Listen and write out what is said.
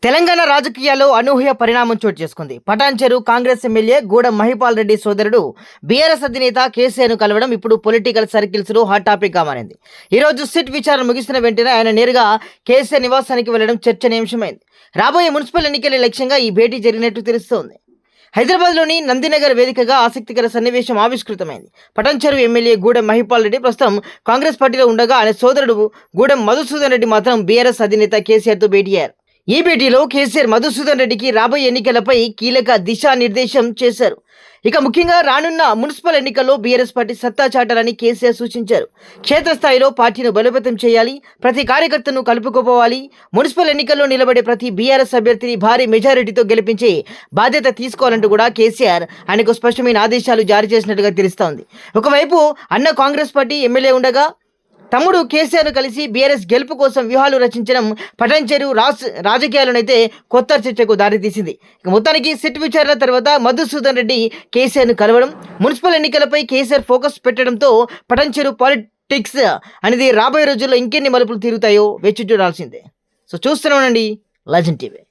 తెలంగాణ రాజకీయాల్లో అనూహ్య పరిణామం చోటు చేసుకుంది. పటాన్చెరు కాంగ్రెస్ ఎమ్మెల్యే గూడెం మహిపాల్ రెడ్డి సోదరుడు బీఆర్ఎస్ అధినేత కేసీఆర్ను కలవడం ఇప్పుడు పొలిటికల్ సర్కిల్స్ లో హాట్ టాపిక్ గా మారింది. ఈ రోజు సిట్ విచారణ ముగిసిన వెంటనే ఆయన నేరుగా కేసీఆర్ నివాసానికి వెళ్లడం చర్చనీయాంశమైంది. రాబోయే మున్సిపల్ ఎన్నికల లక్ష్యంగా ఈ భేటీ జరిగినట్టు తెలుస్తోంది. హైదరాబాద్లోని నందినగర్ వేదికగా ఆసక్తికర సన్నివేశం ఆవిష్కృతమైంది. పటాన్చెరు ఎమ్మెల్యే గూడెం మహిపాల్ రెడ్డి ప్రస్తుతం కాంగ్రెస్ పార్టీలో ఉండగా ఆయన సోదరుడు గూడెం మధుసూదన్ రెడ్డి మాత్రం బీఆర్ఎస్ అధినేత కేసీఆర్తో భేటీ అయ్యారు. ఈ భేటీలో కేసీఆర్ మధుసూదన్ రెడ్డికి రాబోయే ఎన్నికలపై కీలక దిశానిర్దేశం చేశారు. ఇక ముఖ్యంగా రానున్న మున్సిపల్ ఎన్నికల్లో బీఆర్ఎస్ పార్టీ సత్తా చాటాలని కేసీఆర్ సూచించారు. క్షేత్రస్థాయిలో పార్టీని బలోపేతం చేయాలి, ప్రతి కార్యకర్తను కలుపుకోపోవాలి, మున్సిపల్ ఎన్నికల్లో నిలబడే ప్రతి బీఆర్ఎస్ అభ్యర్థిని భారీ మెజారిటీతో గెలిపించి బాధ్యత తీసుకోవాలంటూ కూడా కేసీఆర్ ఆయనకు స్పష్టమైన ఆదేశాలు జారీ చేసినట్టుగా తెలుస్తోంది. ఒకవైపు అన్న కాంగ్రెస్ పార్టీ ఎమ్మెల్యే ఉండగా తమ్ముడు కేసీఆర్ కలిసి బీఆర్ఎస్ గెలుపు కోసం వ్యూహాలు రచించడం పటాన్చెరు రాజకీయాలనైతే కొత్త చర్చకు దారితీసింది. ఇక మొత్తానికి సిట్ విచారణ తర్వాత మధుసూదన్ రెడ్డి కేసీఆర్ను కలవడం, మున్సిపల్ ఎన్నికలపై కేసీఆర్ ఫోకస్ పెట్టడంతో పటాన్చెరు పాలిటిక్స్ అనేది రాబోయే రోజుల్లో ఇంకెన్ని మలుపులు తిరుగుతాయో వేచి చూడాల్సిందే. సో చూస్తూనే ఉండండి లెజెండ్ టీవీ.